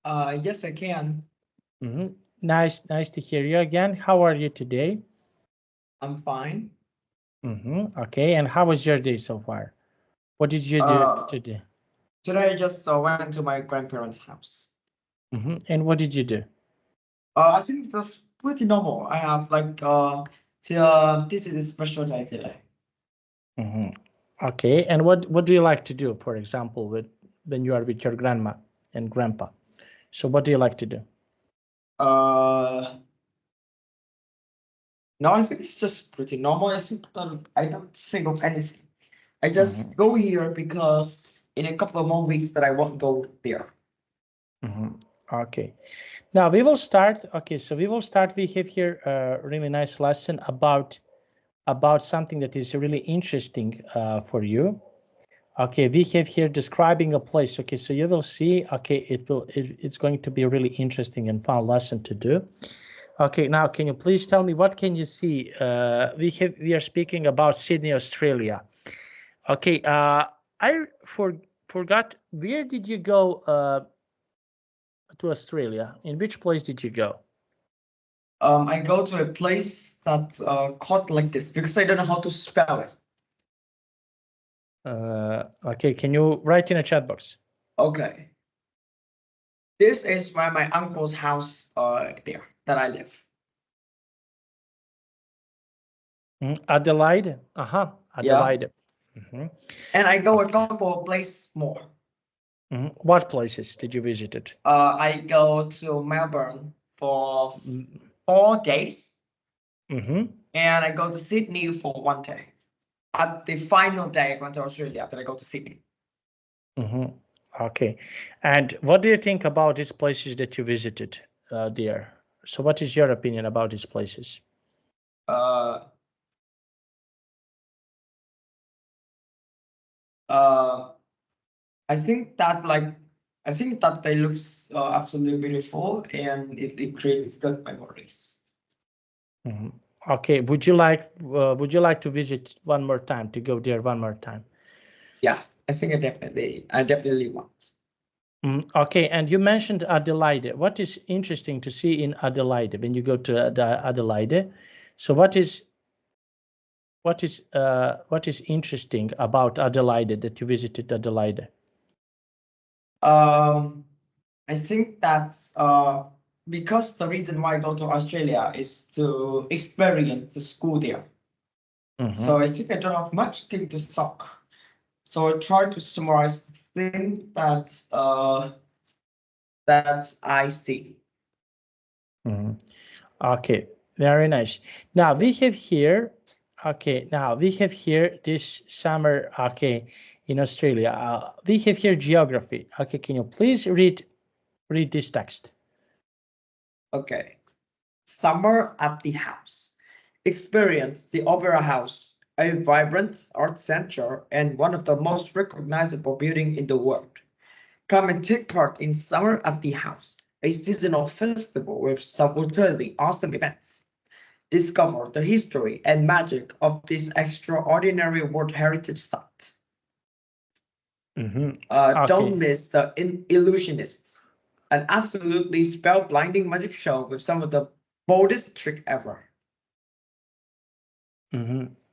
Yes, I can. Nice to hear you again. How are you today? I'm fine. Okay, and how was your day so far? What did you do today? Today I just went to my grandparents' house. And what did you do? I think it was pretty normal. I have like this is a special day today. Okay, and what do you like to do, for example, when you are with your grandma and grandpa? So what do you like to do? Uh, no, I think it's just pretty normal. I don't think of anything. I just go here because in a couple of more weeks that I won't go there. Okay, now we will start. Okay, so we will start. We have here a really nice lesson about something that is really interesting for you. Okay, we have here describing a place. Okay, so you will see. Okay, it's going to be a really interesting and fun lesson to do. Okay, now can you please tell me what can you see? We are speaking about Sydney, Australia. Okay, I forgot, where did you go to Australia? In which place did you go? I go to a place that's called like this because I don't know how to spell it. Okay, can you write in a chat box? Okay. This is where my uncle's house there that I live. Adelaide. Yeah. Adelaide. And I go a couple of places more. What places did you visit it? I go to Melbourne for 4 days. And I go to Sydney for 1 day. At the final day, I went to Australia, then I go to Sydney. Okay, and what do you think about these places that you visited there? So what is your opinion about these places? Uh, uh, I think that they look absolutely beautiful and it creates good memories. Okay, would you like to visit one more time, to go there one more time? Yeah, I think I definitely want. Okay, and you mentioned Adelaide. What is interesting to see in Adelaide when you go to Adelaide? So what is interesting about Adelaide that you visited Adelaide? I think that's because the reason why I go to Australia is to experience the school there. So I think I don't have much thing to talk. So I try to summarize the thing that I see. Okay, very nice. Now we have here. Okay, now we have here this summer. Okay, in Australia, we have here geography. Okay, can you please read this text? Okay. Summer at the house. Experience the Opera House, a vibrant art center and one of the most recognizable buildings in the world. Come and take part in Summer at the House, a seasonal festival with some utterly awesome events. Discover the history and magic of this extraordinary World Heritage Site. Don't miss the Illusionists, an absolutely spellblinding magic show with some of the boldest trick ever.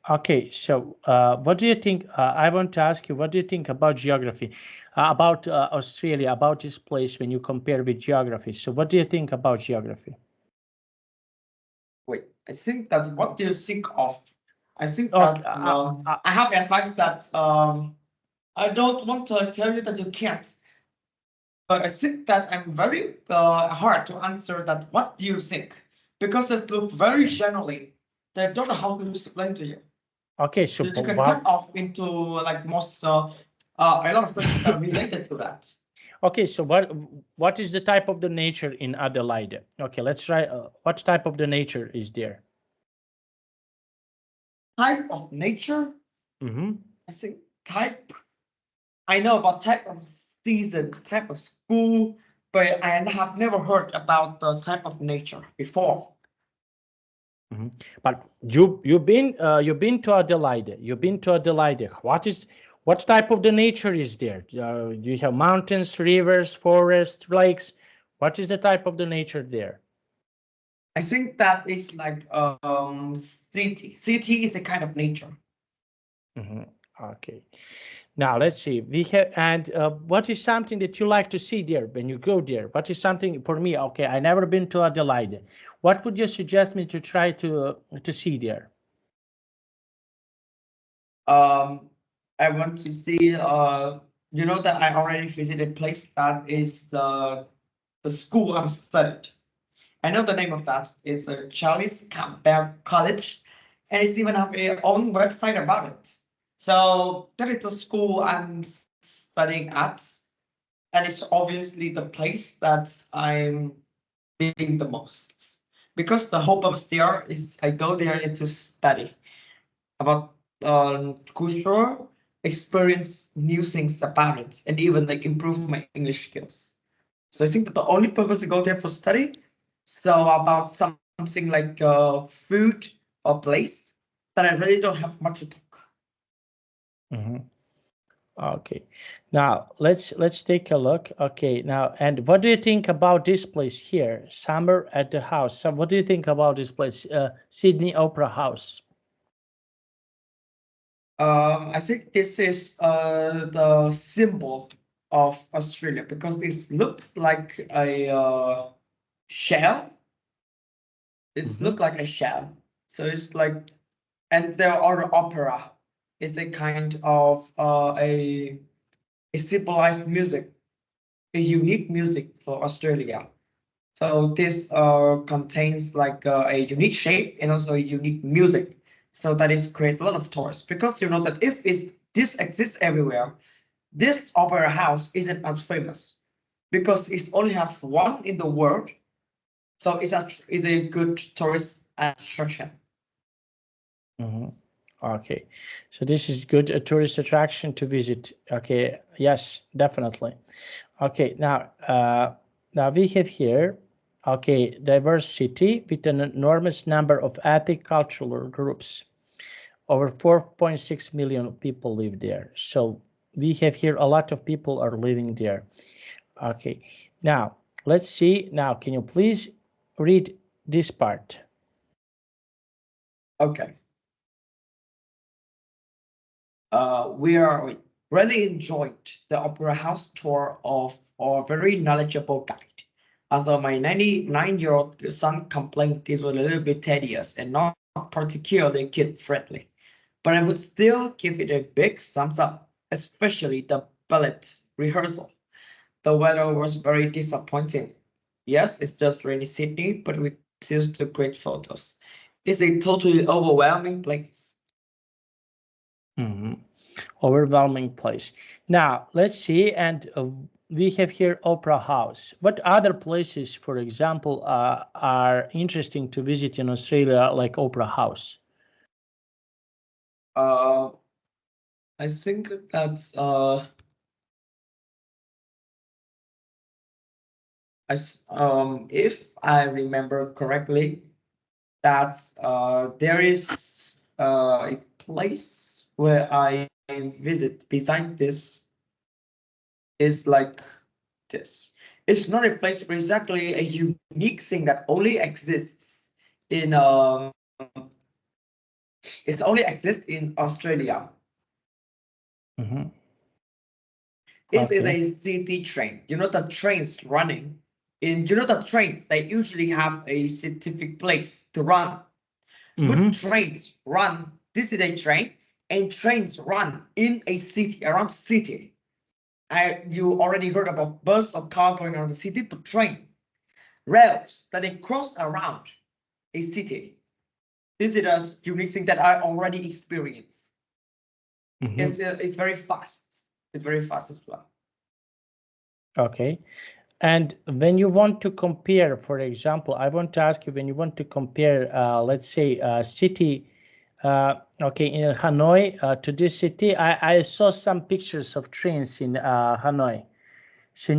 Okay, so what do you think? I want to ask you, what do you think about geography, about Australia, about this place when you compare with geography? So what do you think about geography? Wait, I think that what do you think of? I think Okay, that I have advice that I don't want to tell you that you can't, but I think that I'm very hard to answer that. What do you think? Because it looks very generally. That I don't know how to explain to you. okay, so That you can cut off into like most a lot of questions that are related to that. okay, so what is the type of the nature in Adelaide? Okay, let's try. What type of the nature is there? Type of nature. Mm-hmm. I think type. I know about type of season, type of school, but I have never heard about the type of nature before. But you've been to Adelaide. You've been to Adelaide. What type of the nature is there? Do you have mountains, rivers, forests, lakes? What is the type of the nature there? I think that is like city. City is a kind of nature. Okay. Now let's see. We have, and what is something that you like to see there when you go there? What is something for me? Okay, I never been to Adelaide. What would you suggest me to try to see there? I want to see. You know that I already visited a place that is the school I'm studied. I know the name of that. It's a Charles Campbell College, and it's even have a own website about it. So that is the school I'm studying at, and it's obviously the place that I'm being the most. Because the whole purpose there is I go there to study about culture, experience new things about it, and even like improve my English skills. So I think that the only purpose to go there for study, so about something like food or place, that I really don't have much to talk. Okay, now let's take a look. Okay, now, and what do you think about this place here, Summer at the House? So what do you think about this place, Sydney Opera House? I think this is the symbol of Australia because this looks like a shell. It looks like a shell. So it's like, and there are opera is a kind of a civilized music, a unique music for Australia. So this contains like a unique shape and also a unique music. So that is create a lot of tourists because you know that if this exists everywhere, this opera house isn't as famous because it's only have one in the world. So it's a good tourist attraction. Okay, so this is good, a tourist attraction to visit. Okay, yes, definitely. Okay, now we have here, okay, diverse city with an enormous number of ethnic cultural groups. Over 4.6 million people live there. So we have here a lot of people are living there. Okay, now let's see. Now, can you please read this part? Okay. We really enjoyed the opera house tour of our very knowledgeable guide. Although my 99-year-old son complained this was a little bit tedious and not particularly kid-friendly, but I would still give it a big thumbs up, especially the ballet rehearsal. The weather was very disappointing. Yes, it's just rainy Sydney, but with still the great photos. It's a totally overwhelming place. Overwhelming place. Now let's see, and we have here Opera House. What other places, for example, are interesting to visit in Australia, like Opera House? Uh, I think that's if I remember correctly, that's there is a place where I visit beside this is like this. It's not a place but exactly a unique thing that only exists in it's only exists in Australia. Is it Okay. a city train? You know the trains running in you know the trains they usually have a specific place to run. But trains run this is a train and trains run in a city around city. You already heard about bus or car going around the city, but train rails that they cross around a city. This is a unique thing that I already experienced. It's very fast. It's very fast as well. Okay. And when you want to compare, for example, I want to ask you when you want to compare, let's say, city, okay, in Hanoi to this city, I saw some pictures of trains in Hanoi. So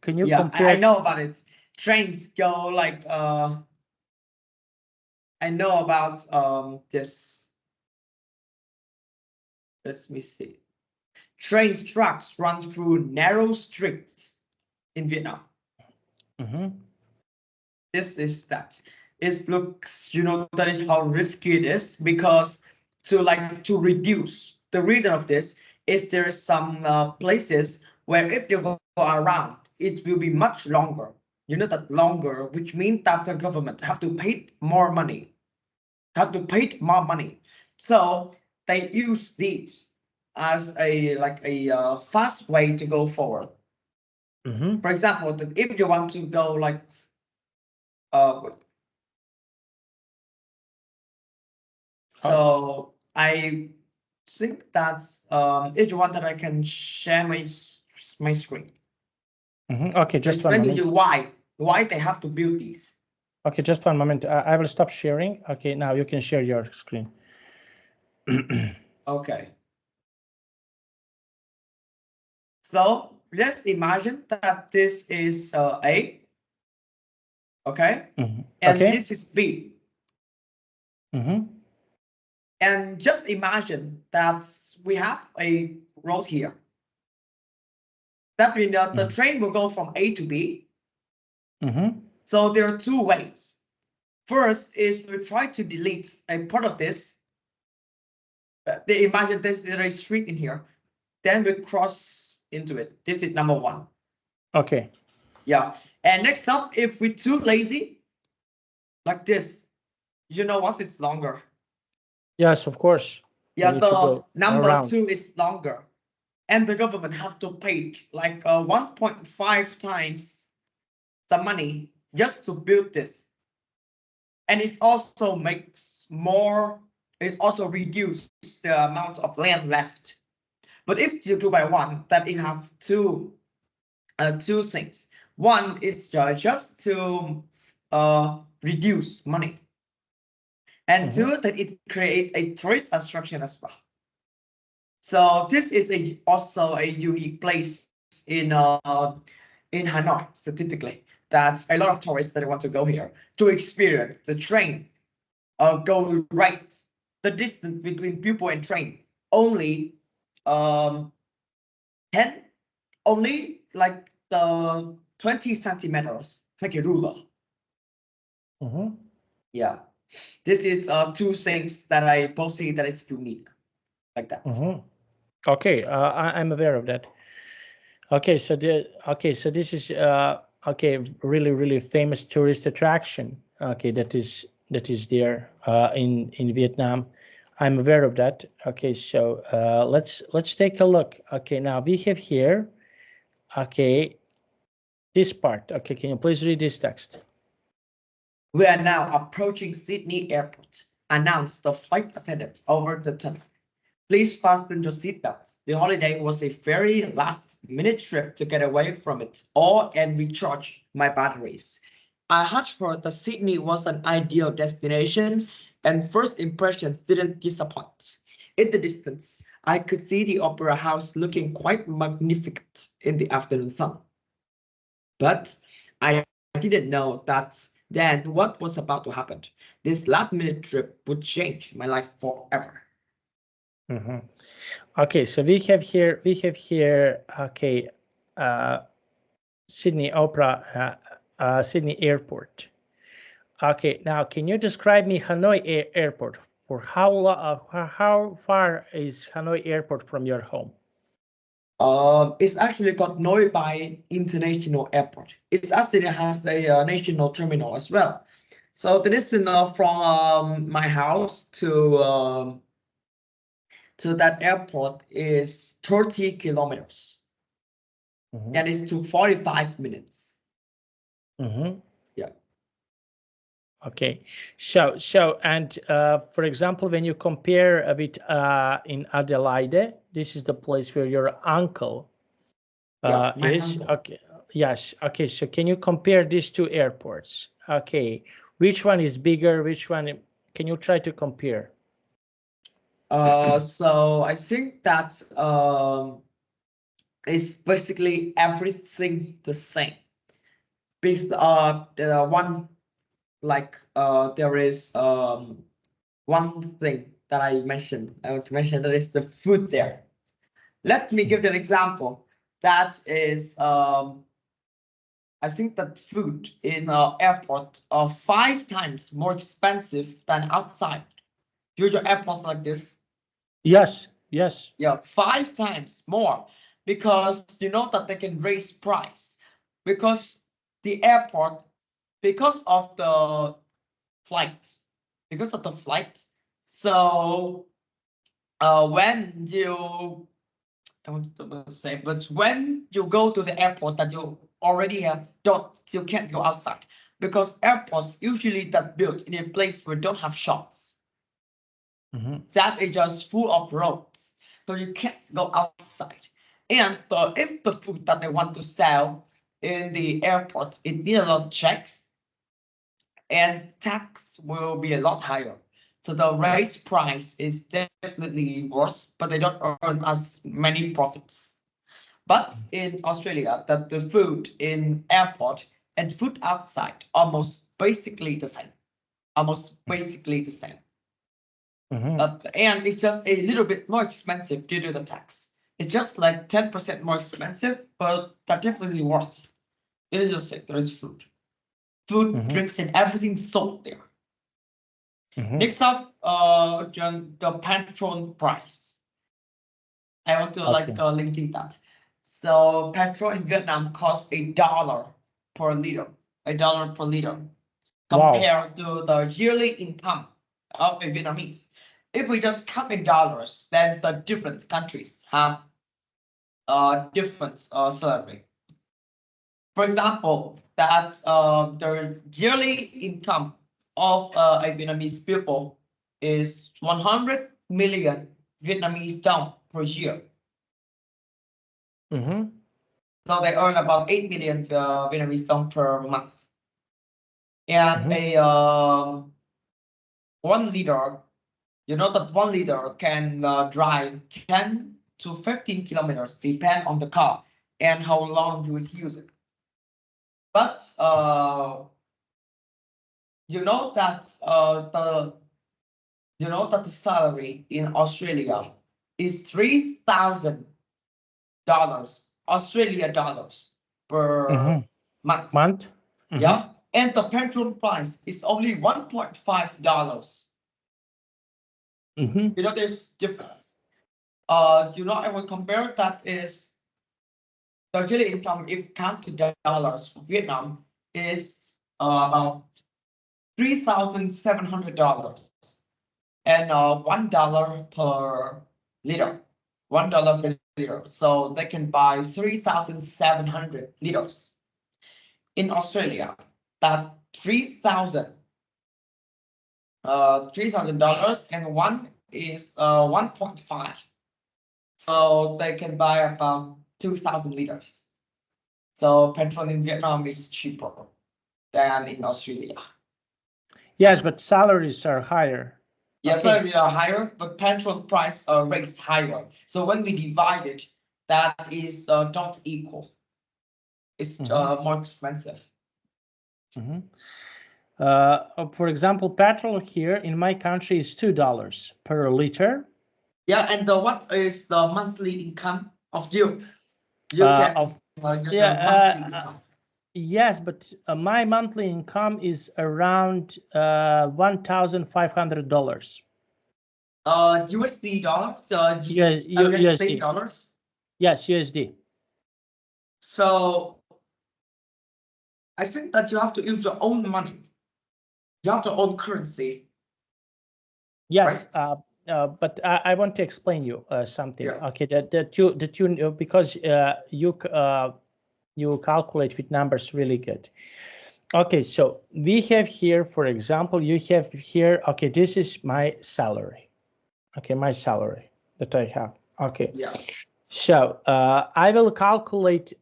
can you Yeah, compare? I know about it. Trains go like I know about this. Let me see. Trains trucks run through narrow streets in Vietnam. This is that. It looks, that is how risky it is, because to reduce the reason of this is there is some places where if you go around, it will be much longer. That longer, which means that the government have to pay more money, So they use these as a fast way to go forward. For example, if you want to go like so I think that's if you want that I can share my screen. Okay, just one moment. You why they have to build these. Okay, just one moment. I will stop sharing. Okay, now you can share your screen. Okay. So let's imagine that this is A. Okay. And this is B. And just imagine that we have a road here. That means the train will go from A to B. So there are two ways. First is to try to delete a part of this. They imagine there is a street in here. Then we cross into it. This is number one. Okay. Yeah. And next up, if we're too lazy, like this, what is longer? Yes, of course. Yeah, the number 2 is longer. And the government have to pay like 1.5 times the money just to build this. And it also reduces the amount of land left. But if you do by one, then it have two things. One is just to reduce money. And two, that it create a tourist attraction as well. So this is also a unique place in Hanoi specifically. That's a lot of tourists that want to go here to experience the train go right. The distance between pupil and train only 10, only like the 20 centimeters, like a ruler. Yeah, this is two things that I both see that is unique, like that. Okay, I'm aware of that. Okay, so this is really famous tourist attraction. Okay, that is there in Vietnam. I'm aware of that. Okay, so let's take a look. Okay, now we have here. Okay, this part. Okay, can you please read this text? We are now approaching Sydney Airport, announced the flight attendant over the tunnel. Please fasten your seatbelts. The holiday was a very last-minute trip to get away from it all and recharge my batteries. I had heard that Sydney was an ideal destination, and first impressions didn't disappoint. In the distance, I could see the Opera House looking quite magnificent in the afternoon sun. But I didn't know that then what was about to happen. This last-minute trip would change my life forever. Okay, so we have here. Okay, Sydney Opera, Sydney Airport. Okay, now can you describe me Hanoi Airport? For how far is Hanoi Airport from your home? It's actually called Noi Bai International Airport. It actually has a national terminal as well. So the distance from my house to that airport is 30 kilometers. And it's to 45 minutes. Yeah. Okay, so and for example, when you compare a bit in Adelaide, this is the place where your uncle is. Uncle. Okay, yes. Okay, so can you compare these two airports? Okay, which one is bigger? Which one? Can you try to compare? So I think that it's basically everything the same. Because the one there is one thing that I want to mention that is the food there. Let me give you an example. That is I think that food in airport are 5 times more expensive than outside. Usual airports like this. Yes, yes. Yeah, 5 times more because you know that they can raise price because the airport, because of the flight, because of the flight. So when you, I want to say, but when you go to the airport that you already you can't go outside because airports usually that built in a place where don't have shops. That is just full of roads, so you can't go outside. And if the food that they want to sell in the airport, it needs a lot of checks, and tax will be a lot higher. So the raise price is definitely worse, but they don't earn as many profits. But in Australia, that the food in airport and food outside almost basically the same. Almost basically the same. And it's just a little bit more expensive due to the tax. It's just like 10% more expensive, but that's definitely worth it. It is just there is food. Food, drinks, and everything sold there. Next up, the petrol price. I want to link that. So petrol in Vietnam costs $1 per liter. $1 per liter. Compared to the yearly income of a Vietnamese. If we just count in dollars, then the different countries have different salary. For example, that's the yearly income of a Vietnamese people is 100 million Vietnamese dong per year. So they earn about 8 million Vietnamese dong per month. And a 1 liter, you know that 1 liter can drive 10 to 15 kilometers, depend on the car and how long you would use it. But you know that the salary in Australia is $3,000 Australia dollars per month. Yeah, and the petrol price is only $1.5. You know, there's difference. You know, I will compare that is the daily income if counted dollars for Vietnam is about $3,700 and $1 per liter. $1 per liter. So they can buy 3,700 liters. In Australia, that $3,000 and one is 1.5. So they can buy about 2,000 liters. So petrol in Vietnam is cheaper than in Australia. Yes, but salaries are higher. Yes, salaries are higher, but petrol price rates higher. So when we divide it, that is not equal. It's more expensive. For example, petrol here in my country is $2 per liter. Yeah, and what is the monthly income of you? You can monthly income. Yes, but my monthly income is around $1,500. USD dollar? USD dollars? Yes, USD. So I think that you have to use your own money. You have your own currency. Yes, right? But I want to explain you something. Yeah. Okay, that you because you calculate with numbers really good. Okay, so we have here, for example, you have here. Okay, this is my salary. Okay, my salary that I have. Okay. Yeah. So I will calculate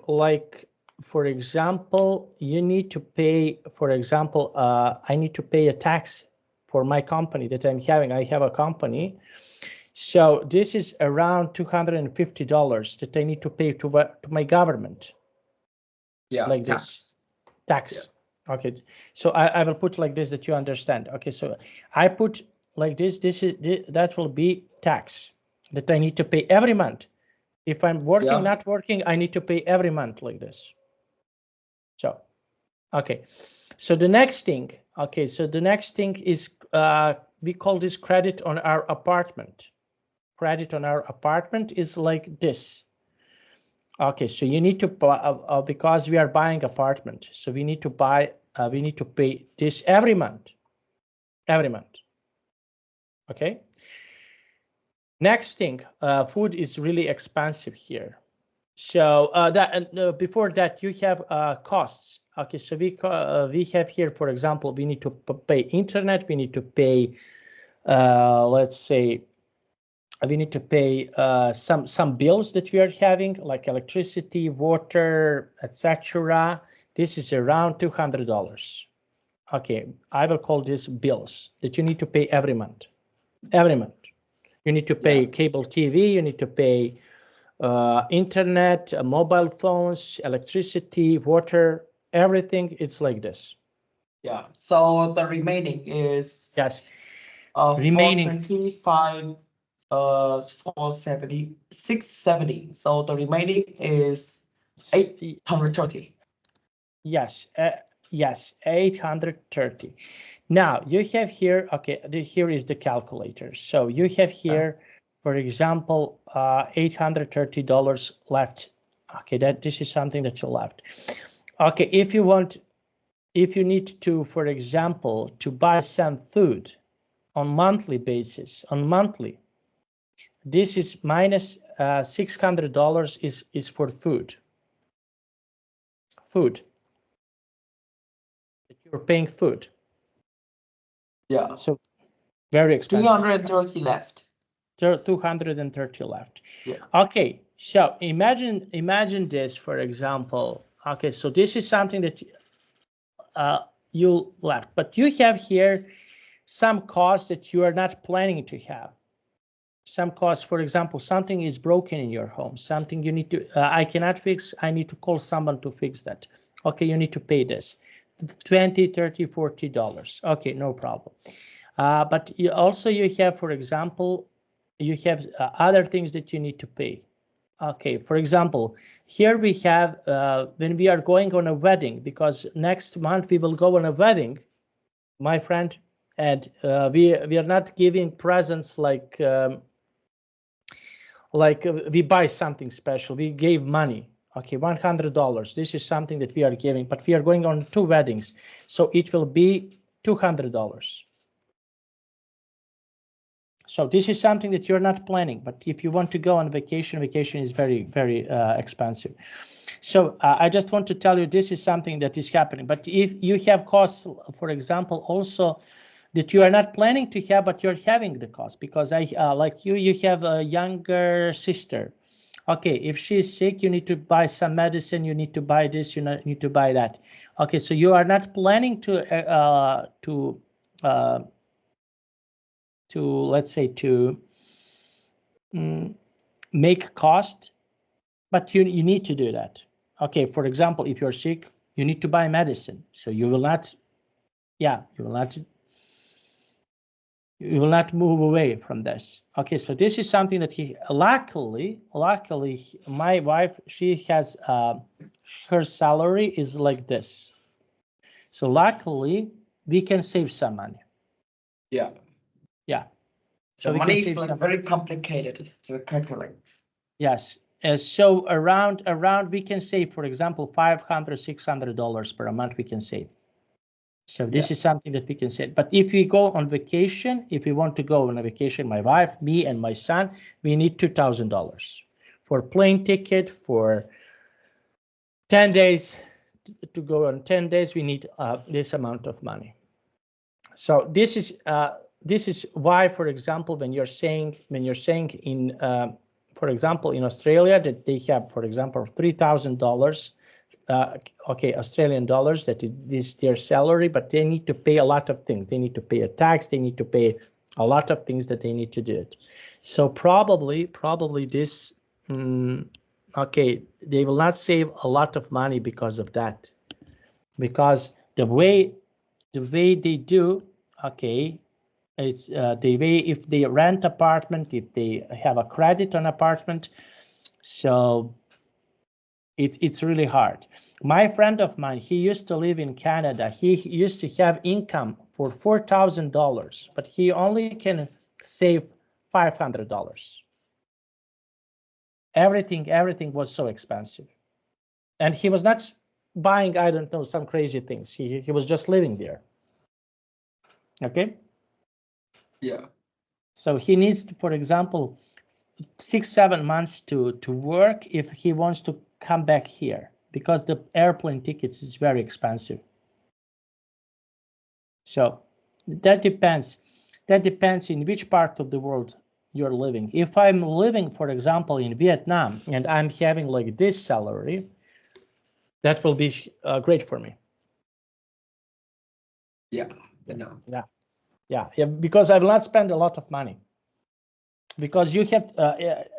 like, for example, you need to pay, for example, I need to pay a tax for my company that I'm having. I have a company. So this is around $250 that I need to pay to my government. Yeah, like this. Tax. Yeah. Okay. So I will put like this that you understand. Okay. So I put like this. That will be tax that I need to pay every month. If I'm working, not working, I need to pay every month like this. So, okay. So the next thing, okay, so the next thing is we call this credit on our apartment. Credit on our apartment is like this. Okay, so you need to because we are buying apartment, so we need to buy, we need to pay this every month. Every month. Okay. Next thing, food is really expensive here. So before that, you have costs. Okay, so we have here, for example, we need to pay internet. We need to pay, let's say, we need to pay some bills that we are having, like electricity, water, etc. This is around $200. Okay, I will call this bills that you need to pay every month. Every month, you need to pay cable TV. You need to pay internet, mobile phones, electricity, water, everything. It's like this. Yeah. So the remaining is Yes. Remaining Remaining. 425, 470, 670. So the remaining is 830. Yes. Yes. 830. Now you have here. Okay. Here is the calculator. So you have here, for example, $830 left. Okay. This is something that you left. Okay. If you need to, for example, to buy some food on monthly basis, this is minus $600 is for food. You're paying food. Yeah. So very expensive. 230 left. 230 left. Yeah. Okay. So imagine this, for example. Okay. So this is something that you left, but you have here some costs that you are not planning to have. Some costs, for example, something is broken in your home, something you need to, I cannot fix, I need to call someone to fix that. Okay, you need to pay this, $20, $30, $40. Okay, no problem. But you have, for example, you have other things that you need to pay. Okay, for example, here we have, when we are going on a wedding, because next month we will go on a wedding, my friend, and we are not giving presents like we buy something special. We gave money. Okay, $100. This is something that we are giving, but we are going on 2 weddings, so it will be $200. So this is something that you're not planning, but if you want to go on vacation is very, very expensive. So I just want to tell you this is something that is happening. But if you have costs, for example, also that you are not planning to have, but you're having the cost, because like you have a younger sister. Okay, if she's sick, you need to buy some medicine, you need to buy this, you need to buy that. Okay, so you are not planning to let's say to make cost, but you need to do that. Okay, for example, if you're sick, you need to buy medicine, so you will not, you will not move away from this. Okay, so this is something that luckily, my wife, she has, her salary is like this. So luckily, we can save some money. Yeah. Yeah. So we money can is save like some. very complicated to calculate. Yes. So around we can save, for example, $500, $600 per month we can save. So this is something that we can say. But if we go on vacation, if we want to go on a vacation, my wife, me, and my son, we need $2,000 for plane ticket for 10 days. To go on 10 days, we need this amount of money. So this is why, for example, when you're saying in, for example, in Australia that they have, for example, $3,000. Okay, Australian dollars, that is their salary, but they need to pay a lot of things. They need to pay a tax, they need to pay a lot of things that they need to do it. So probably this, okay, they will not save a lot of money because of that. Because the way they do, okay, it's the way if they rent apartment, if they have a credit on apartment, so It's really hard. My friend of mine, he used to live in Canada. He used to have income for $4,000, but he only can save $500. Everything was so expensive, and he was not buying, I don't know, some crazy things. He was just living there. Okay. Yeah. So he needs to, for example, 6-7 months to work if he wants to come back here, because the airplane tickets is very expensive. So that depends. That depends in which part of the world you're living. If I'm living, for example, in Vietnam and I'm having like this salary, that will be great for me. Yeah, you know. Yeah, because I will not spend a lot of money. Because you have,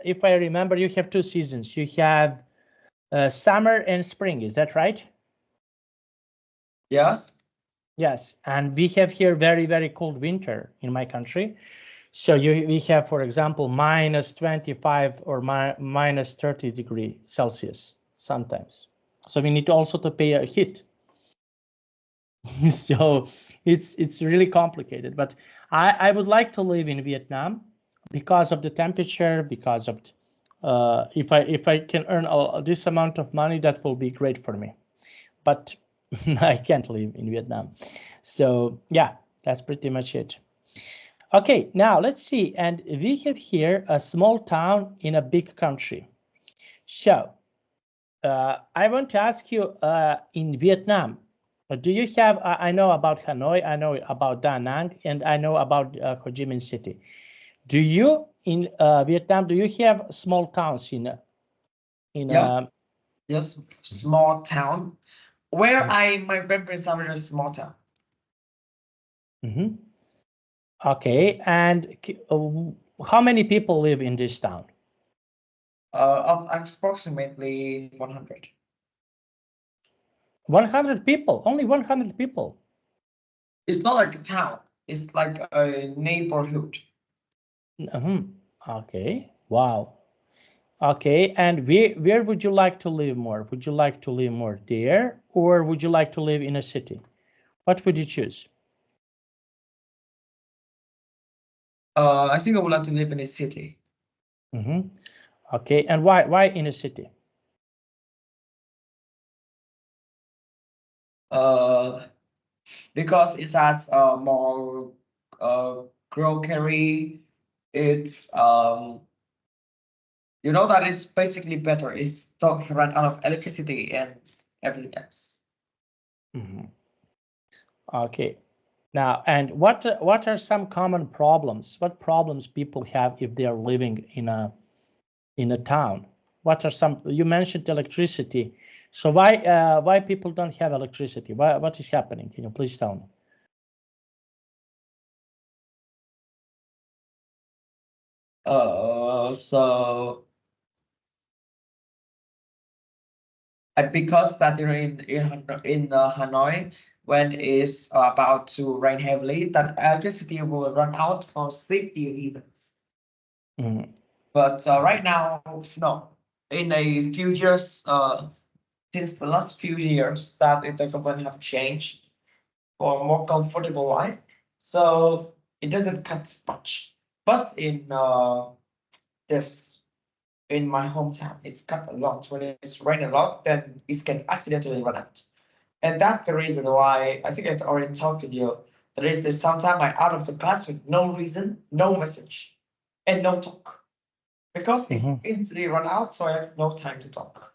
if I remember, you have 2 seasons. You have summer and spring. Is that right? Yes. Yes, and we have here very cold winter in my country. So we have, for example, -25 or minus 30 degree Celsius sometimes. So we need also to pay a heat. So it's really complicated. But I would like to live in Vietnam because of the temperature, because of if I can earn this amount of money, that will be great for me. But I can't live in Vietnam. So yeah, that's pretty much it. Okay, now let's see. And we have here a small town in a big country. So I want to ask you, in Vietnam, do you have, I know about Hanoi, I know about Da Nang, and I know about Ho Chi Minh City. Do you, in Vietnam, do you have small towns Yeah. Just small town. Where my grandparents are in a small town. Mhm. Okay, and how many people live in this town? Of approximately 100. 100 people, only 100 people. It's not like a town. It's like a neighborhood. Okay, wow. Okay, and where would you like to live more? Would you like to live more there, or would you like to live in a city? What would you choose? I think I would like to live in a city. Okay, and why in a city? Because it has more grocery. It's you know that it's basically better. It's don't run out of electricity and everything else. Okay, now, and what are some common problems? What problems people have if they are living in a town? What are some? You mentioned electricity. So why people don't have electricity? What is happening? Can you please tell me? So because that in Hanoi, when it's about to rain heavily, that electricity will run out for safety reasons. But right now, no. In a few years, since the last few years, that the company have changed for a more comfortable life, so it doesn't cut much. But this in my hometown, it's cut a lot. When it's rain a lot, then it can accidentally run out. And that's the reason why I think I already talked to you. There is sometimes I'm out of the class with no reason, no message, and no talk. Because it's instantly run out, so I have no time to talk.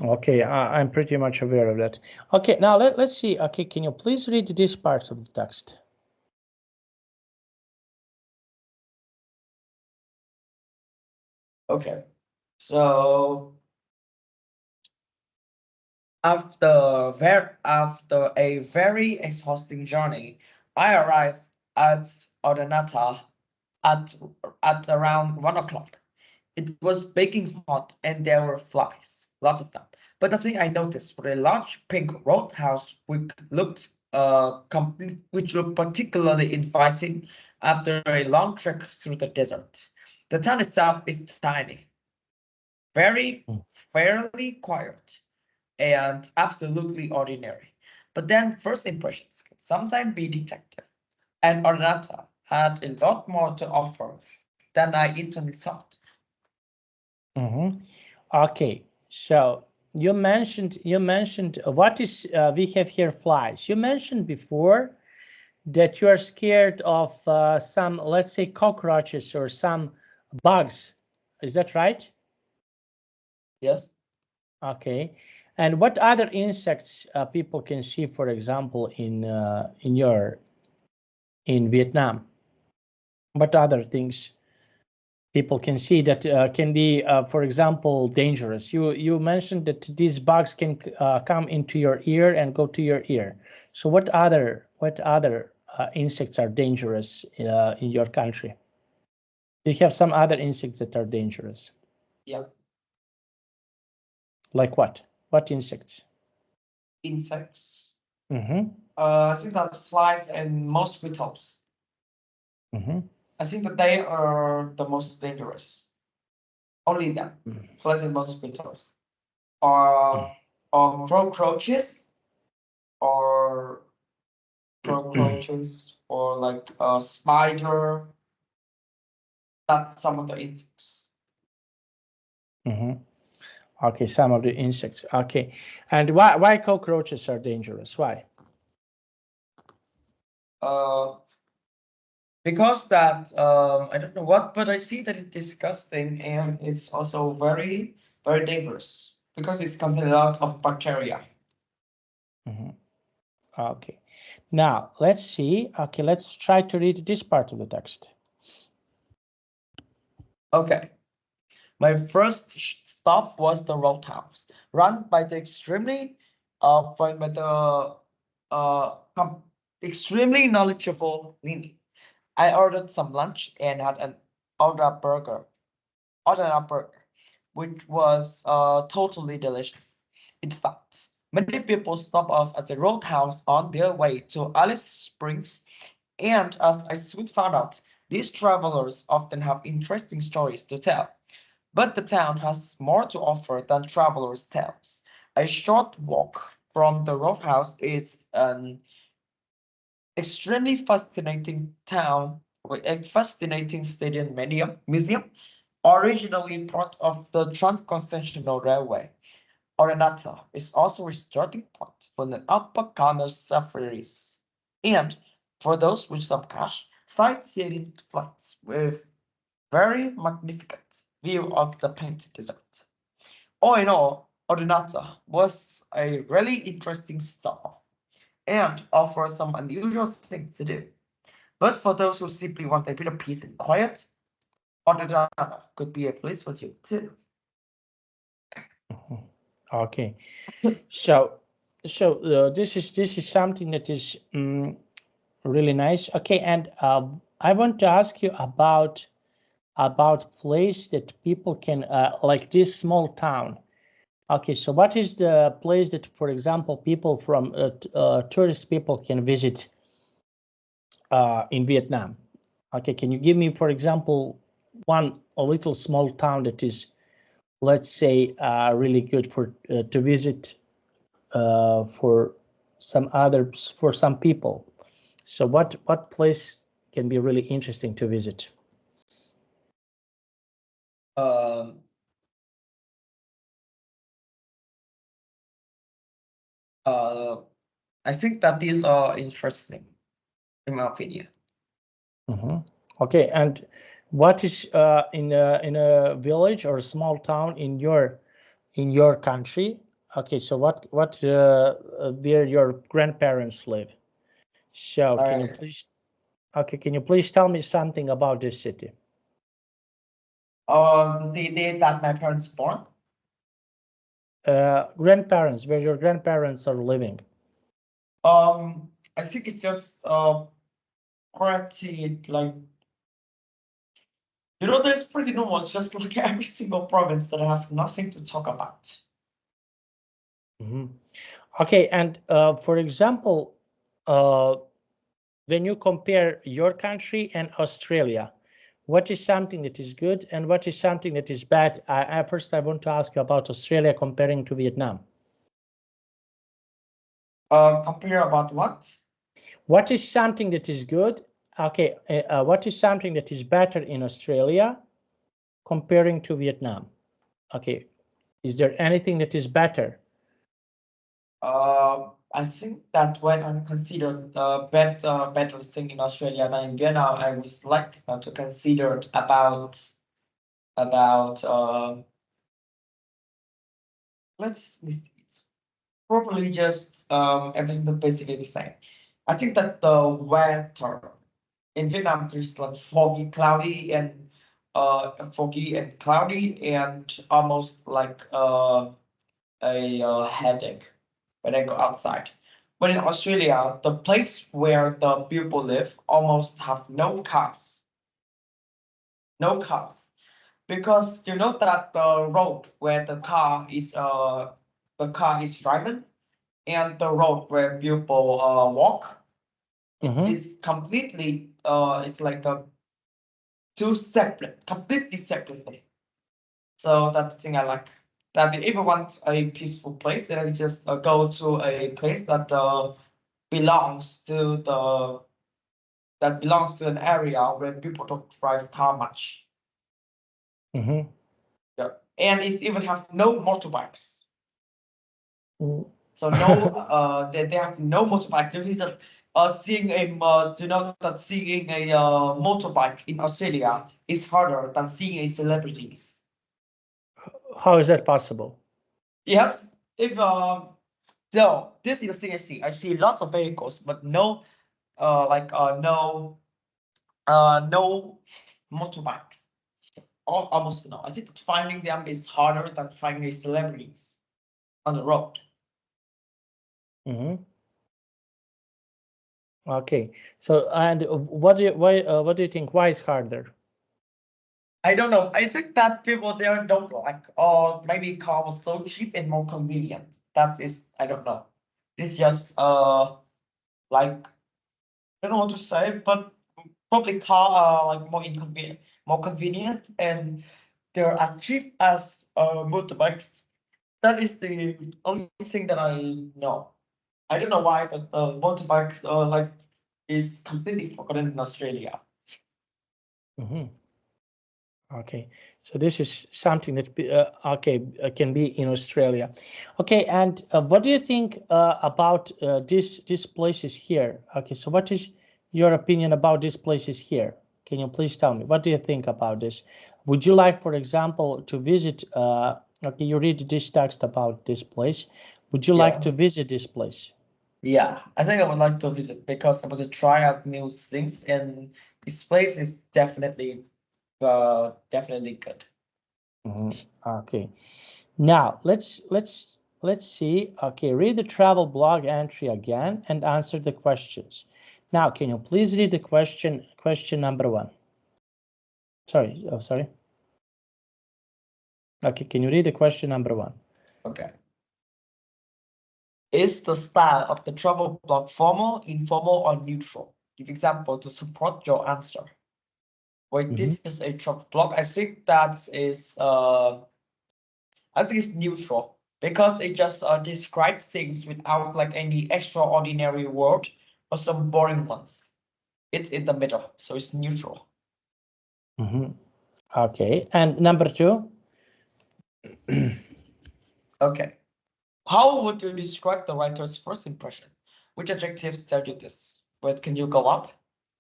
Okay, I'm pretty much aware of that. Okay, now let's see. Okay, can you please read this part of the text? Okay, so after a very exhausting journey, I arrived at Ordinata at around 1 o'clock. It was baking hot and there were flies, lots of them. But the thing I noticed was a large pink roadhouse which looked particularly inviting after a long trek through the desert. The town itself is tiny. very fairly quiet and absolutely ordinary. But then first impressions can sometimes be deceptive, and Ornata had a lot more to offer than I initially thought. Okay, so you mentioned what is we have here flies. You mentioned before that you are scared of some, let's say, cockroaches or some bugs. Is that right? Yes. Okay. And what other insects people can see, for example, in Vietnam? What other things people can see that can be, for example, dangerous? You mentioned that these bugs can come into your ear and go to your ear. So what other insects are dangerous in your country? You have some other insects that are dangerous. Yeah. Like what? What insects? Insects. Mm-hmm. I think that flies and mosquitoes. Mm-hmm. I think that they are the most dangerous. Only them. Flies and mosquitoes. Or cockroaches or cockroaches or like a spider. That's some of the insects. Mm-hmm. Okay, some of the insects. Okay, and why cockroaches are dangerous? Why? Uh, because that I don't know what, but I see that it's disgusting and it's also very very dangerous because it's contains a lot of bacteria. Mm-hmm. Okay, now let's see. Okay, let's try to read this part of the text. Okay, my first stop was the Roadhouse, run by the by the uh com- extremely knowledgeable Lini. I ordered some lunch and had an order burger, ordered a burger, which was totally delicious. In fact, many people stop off at the Roadhouse on their way to Alice Springs, and as I soon found out, these travelers often have interesting stories to tell. But the town has more to offer than travelers' tales. A short walk from the Roadhouse is an extremely fascinating town with a fascinating stadium museum, originally part of the Transcontinental Railway. Orenata is also a starting point for the upper safaris. And for those with some cash, sightseeing flights with very magnificent view of the painted desert. All in all, Orenata was a really interesting stop and offers some unusual things to do. But for those who simply want a bit of peace and quiet, Orenata could be a place for you too. Okay, so this is something that is really nice. Okay, and I want to ask you about place that people can like this small town. Okay, so what is the place that, for example, people from tourist people can visit in Vietnam? Okay, can you give me, for example, one a little small town that is, let's say, really good for to visit for some people? So what place can be really interesting to visit? Um, uh, I think that these are interesting, in my opinion. Mm-hmm. Okay, and what is in a village or a small town in your country? Okay, so what where your grandparents live? So All can you right. please can you please tell me something about this city? The day that my parents born. Grandparents, where your grandparents are living. I think it's just pretty like there's pretty normal. It's just like every single province that I have nothing to talk about. Mhm. Okay, and for example, when you compare your country and Australia, what is something that is good and what is something that is bad? First, I want to ask you about Australia comparing to Vietnam. Compare about what? What is something that is good? Okay, what is something that is better in Australia comparing to Vietnam? Okay, is there anything that is better? I think that when I consider the better thing in Australia than in Vietnam, I would like to consider about let's it's probably just everything basically the same. I think that the weather in Vietnam is like foggy and cloudy and almost like a headache when I go outside. But in Australia, the place where the people live almost have no cars. No cars. Because you know that the road where the car is driving and the road where people walk, it is completely it's like a two separate, completely separately. So that's the thing I like. That if you want a peaceful place, then I just go to a place that belongs to the that belongs to an area where people don't drive car much. Mm-hmm. Yeah, and it even have no motorbikes. Mm. So no, they have no motorbike. You need seeing you know that seeing a motorbike in Australia is harder than seeing a celebrities. How is that possible? Yes, if so this is the thing I see. I see lots of vehicles, but no, no motorbikes. Almost no. I think that finding them is harder than finding celebrities on the road. Mm-hmm. Okay. So, and what do you think? Why is harder? I don't know. I think that people there don't like, or maybe car was so cheap and more convenient. That is, I don't know. It's just like I don't know what to say, but probably car are like more convenient, and they're as cheap as motorbikes. That is the only thing that I know. I don't know why the motorbike like is completely forgotten in Australia. Mm-hmm. Okay, so this is something that can be in Australia. Okay, and what do you think about these places here? Okay, so what is your opinion about these places here? Can you please tell me what do you think about this? Would you like, for example, to visit? Okay, you read this text about this place. Would you like Yeah. to visit this place? Yeah, I think I would like to visit because I want to try out new things, and this place is definitely good. Mhm. Okay. Now let's see. Okay, read the travel blog entry again and answer the questions. Now, can you please read the question number one? Sorry, oh sorry. Okay, can you read the question number one? Okay. Is the style of the travel blog formal, informal, or neutral? Give example to support your answer. Wait, this is a travel blog. I think it's neutral because it just describes things without like any extraordinary word or some boring ones. It's in the middle, so it's neutral. Okay, and number two? Okay. How would you describe the writer's first impression? Which adjectives tell you this? Wait, can you go up?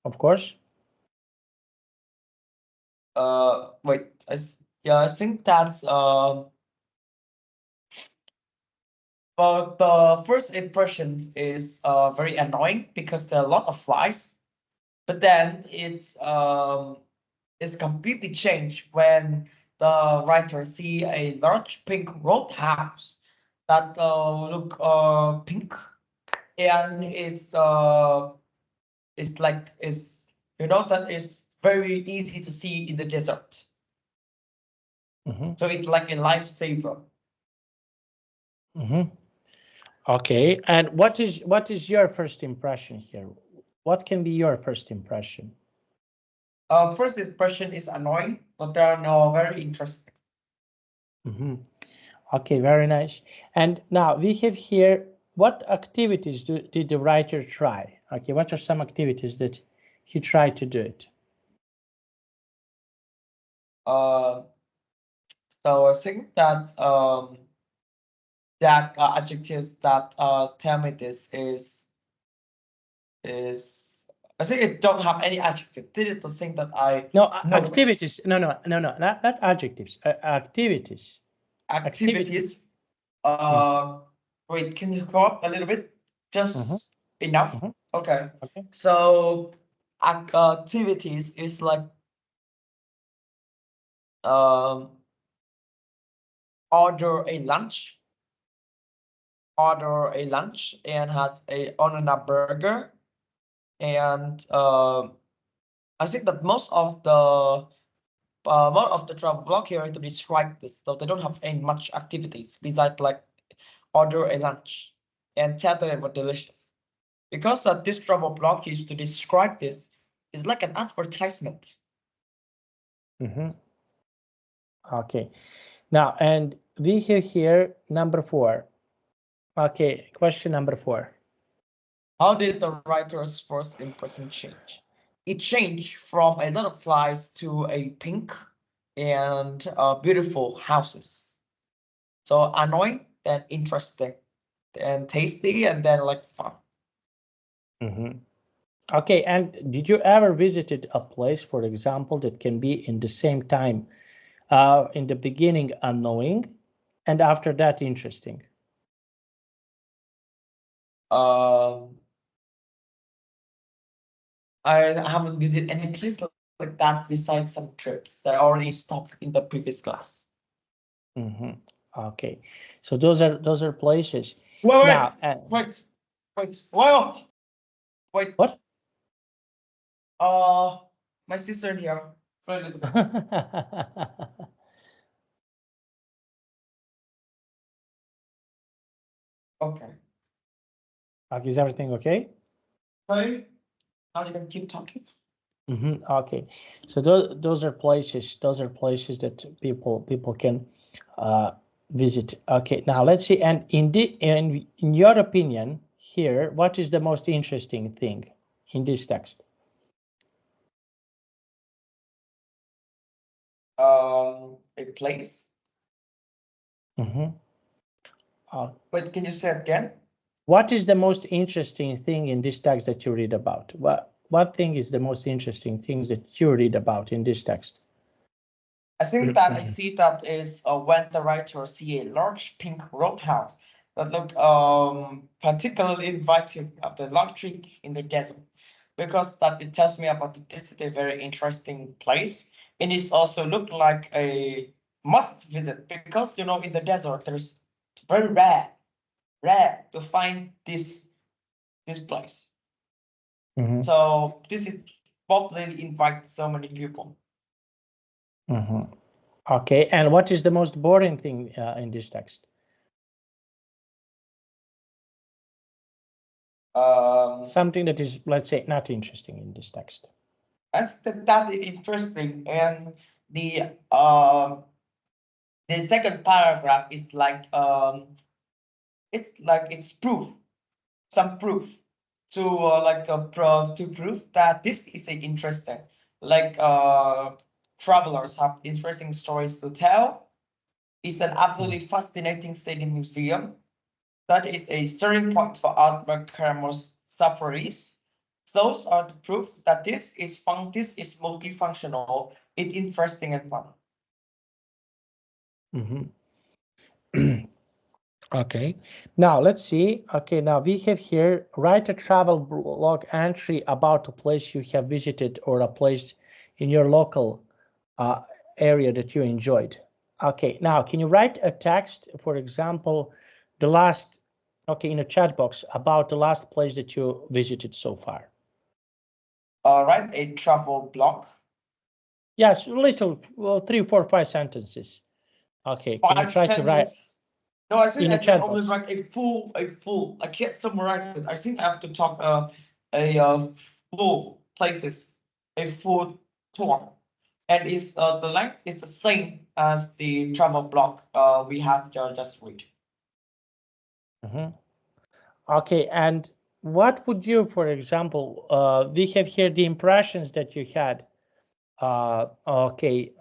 Of course. Wait, yeah, I think that's but the first impressions is very annoying because there are a lot of flies. But then it's completely changed when the writer see a large pink roadhouse that look pink and it's like is you know that is very easy to see in the desert. So it's like a lifesaver. Okay, and what is your first impression here? What can be your first impression? First impression is annoying, but they are no very interesting. Okay, very nice. And now we have here, what activities did the writer try? Okay, what are some activities that he tried to do it? So I think that adjectives that tell me this is I think I don't have any adjective. This is the thing that I No, know. activities. No, not adjectives. Activities. Activities. Wait, can you go up a little bit? Just enough. Okay. Okay. So activities is like order a lunch and has a burger, and I think that most of the travel blog here to describe this, so they don't have any much activities besides like order a lunch and tell them it was delicious, because this travel blog used to describe this is like an advertisement. Okay, now, and we have here number 4. Okay, question number 4. How did the writer's first impression change? It changed from a lot of flies to a pink and beautiful houses. So annoying, then interesting, and tasty, and then like fun. Okay, and did you ever visited a place, for example, that can be in the same time, in the beginning annoying, and after that interesting? I haven't visited any place like that besides some trips that I already stopped in the previous class. Okay, so those are places. Wait, now, wait. Whoa, wait. What? My sister here. Wait a little bit. Okay. Is everything okay? Okay. Now you can keep talking. Okay, so those are places. Those are places that people can visit. Okay, now let's see. And in your opinion, here, what is the most interesting thing in this text? A place. But can you say it again? What is the most interesting thing in this text that you read about? What thing is the most interesting things that you read about in this text? I think that I see that is when the writer see a large pink roadhouse that look particularly inviting after long trek in the desert, because that it tells me about this is a very interesting place, and it also look like a must visit, because you know in the desert there's very rare to find this place. So this is probably invite so many people. Okay, and what is the most boring thing in this text? Something that is, let's say, not interesting in this text. I think that is interesting, and the second paragraph is like it's proof, some proof to to prove that this is interesting. Like travelers have interesting stories to tell. It's an absolutely fascinating state museum. That is a starting point for Albert Camus' safaris. Those are the proof that this is multifunctional, it's interesting and fun. Okay, now let's see. Okay, now we have here, write a travel blog entry about a place you have visited or a place in your local area that you enjoyed. Okay, now can you write a text, for example, in a chat box about the last place that you visited so far? Write a travel blog. Yes, little, well, 3, 4, 5 sentences. Okay, can you try to write? No, I think in a I can chat only box. write a full. I can't summarize it. I think I have to talk full places, a full tour, and is the length is the same as the travel blog we have just read. Okay, and what would you, for example, we have here the impressions that you had. Okay,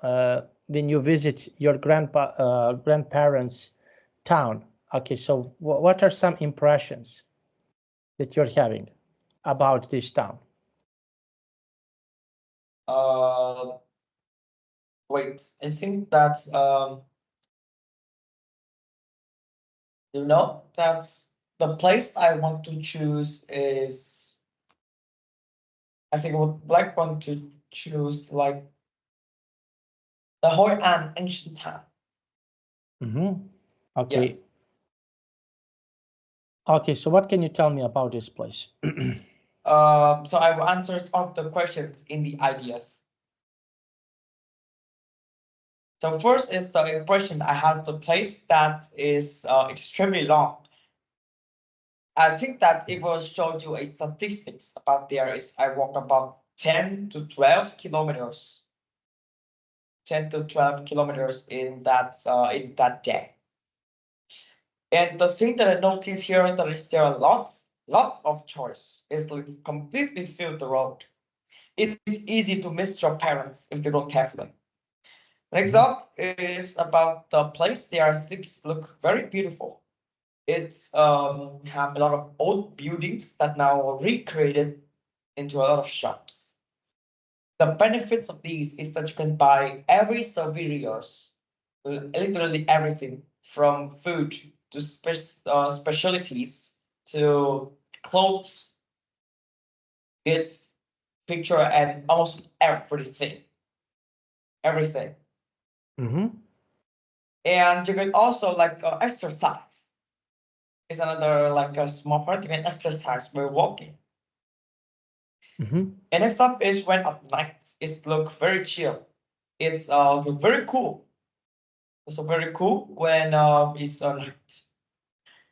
when you visit your grandparents' town. Okay, so what are some impressions that you're having about this town? Wait, I think that's that's the place I want to choose is. I think I would like want to choose like the Hoi-An ancient town. Okay. Yeah. Okay, so what can you tell me about this place? So I will answer all of the questions in the ideas. So first is the impression I have of the place that is extremely long. I think that it will show you a statistics about there is I walk about 10 to 12 kilometers. 10 to 12 kilometers in that day. And the thing that I notice here that is there are lots of choice. It's like completely filled the road. It's easy to miss your parents if they don't carefully. Next up is about the place. There are things look very beautiful. It's have a lot of old buildings that now are recreated into a lot of shops. The benefits of these is that you can buy every souvenirs, literally everything from food to specialties to clothes, this picture and almost everything. Everything. And you can also like exercise. It's another like a small part you can exercise while walking. And next up is when at night it look very chill. It's very cool. It's very cool when it's night.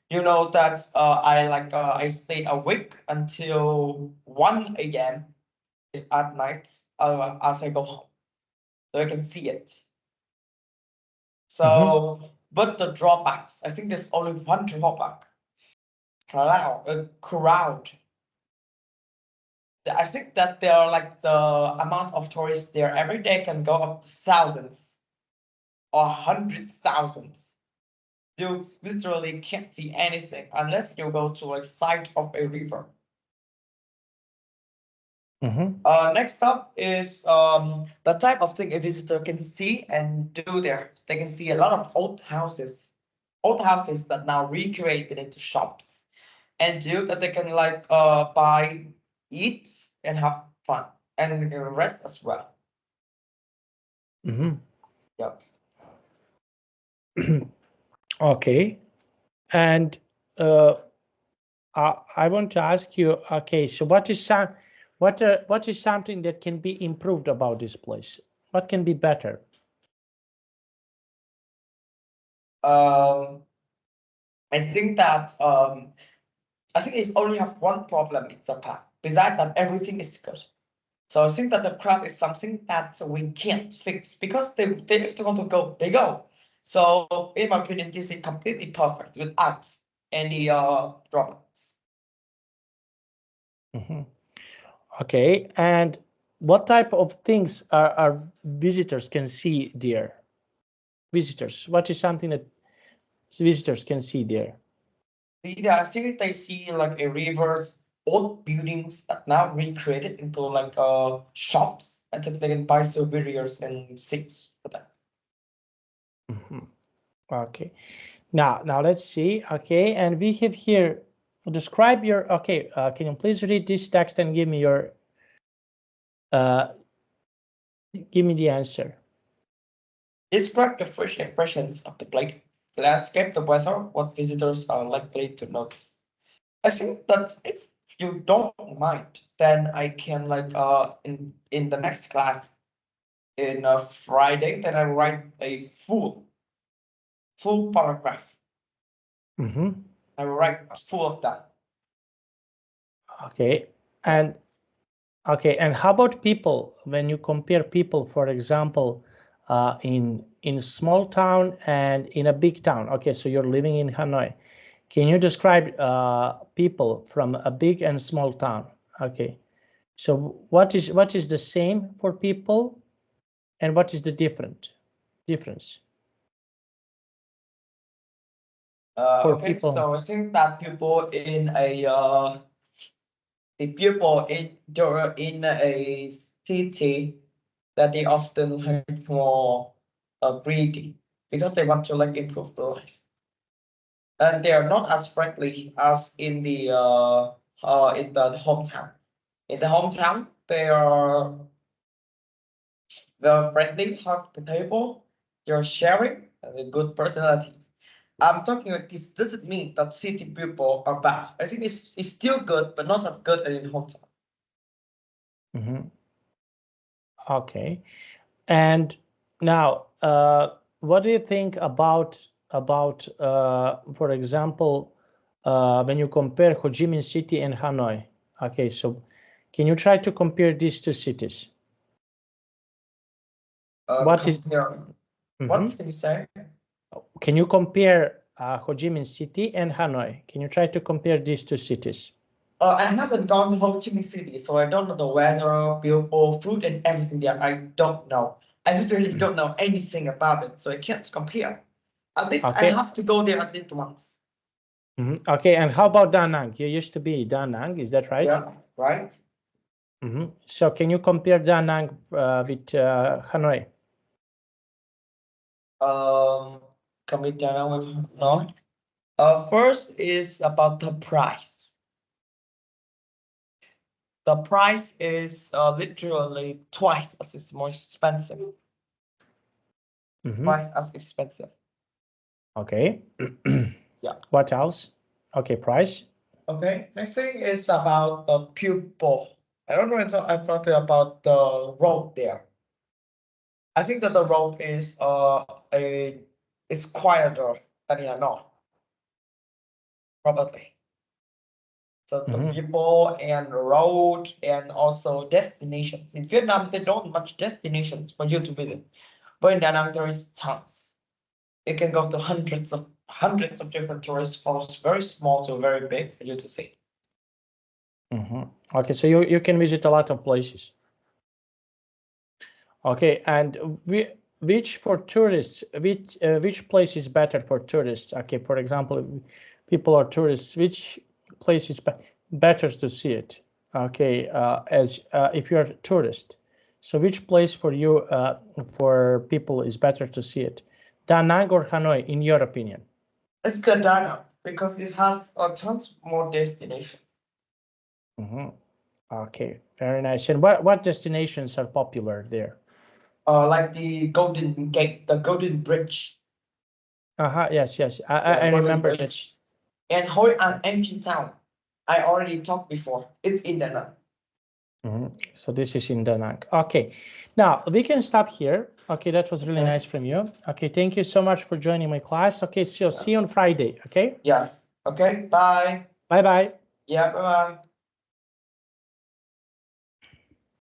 You know that I stay awake until 1 a.m. at night as I go home, so I can see it. So, but the drawbacks, I think there's only one drawback. Crowd. I think that there are like the amount of tourists there every day can go up to thousands or hundreds thousands. You literally can't see anything unless you go to a side of a river. Next up is the type of thing a visitor can see and do there. They can see a lot of old houses that now recreated into shops, and do that they can like buy, eat, and have fun, and they can rest as well. Yep. Okay, and I want to ask you. Okay, so what is something that can be improved about this place? What can be better? I think that I think it's only have one problem. It's the path. Besides that, everything is good. So I think that the crowd is something that we can't fix because they if they want to go, they go. So in my opinion, this is completely perfect without any drawbacks. Okay, and what type of things are visitors can see there? Visitors, what is something that visitors can see there? I think they see like a rivers, old buildings that now recreated into like shops, and that they can buy souvenirs and things for that. Okay, now let's see. Okay, and we have here describe your. Okay, can you please read this text and give me your give me the answer? Describe the first impressions of the place, the landscape, the weather, what visitors are likely to notice. I think that if you don't mind, then I can like in the next class in Friday, then I write a full paragraph. I will write full of that. Okay, and Okay, and how about people? When you compare people, for example, in small town and in a big town. Okay, so you're living in Hanoi. Can you describe people from a big and small town? Okay, so what is the same for people, and what is the difference for Okay, people? so I think that people in a the people they're in a city that they often like more greedy because they want to like improve their life, and they are not as friendly as in the hometown. In the hometown, they're friendly, hug the table, you're sharing, and a good personalities. I'm talking like this doesn't mean that city people are bad. I think it's still good, but not as good as in hometown. Mm-hmm. Okay, and now what do you think about for example, when you compare Ho Chi Minh City and Hanoi? Okay, so can you try to compare these two cities? What is Compare. What Mhm. can you say? Can you compare Ho Chi Minh City and Hanoi? Can you try to compare these two cities? I haven't gone to Ho Chi Minh City, so I don't know the weather, people, food, and everything there. I don't know. I literally don't know anything about it, so I can't compare. At least I Okay. have to go there at least once. Okay, and how about Da Nang? You used to be Da Nang, is that right? Yeah, right. So can you compare Da Nang with Hanoi? Coming down with no. First is about the price. The price is literally twice as it's more expensive. Twice as expensive. Okay. Yeah. What else? Okay, price. Okay. Next thing is about the pupil. I don't know if I thought about the road there. I think that the road is quieter than in a north, probably. So the people and the road and also destinations. In Vietnam, there don't much destinations for you to visit. But in Da Nang, there is tons. It can go to hundreds of different tourist spots, very small to very big for you to see. Okay, so you can visit a lot of places. Okay, and which for tourists, which place is better for tourists? Okay, for example, people are tourists, which place is better to see it? Okay, as if you're a tourist, so which place for you for people is better to see it? Da Nang or Hanoi, in your opinion? It's Da Nang because it has tons more destinations. Okay, very nice. And what destinations are popular there? Like the Golden Gate, the Golden Bridge. Yes, yes, Yeah, I Golden remember that. Bridge. And Hoi An Ancient Town. I already talked before. It's in Da Nang. So this is in Da Nang. Okay, now we can stop here. Okay, that was really nice from you. Okay, thank you so much for joining my class. Okay, so see you on Friday. Okay, Yes. Okay. Bye. bye bye. Yeah. Bye. Bye.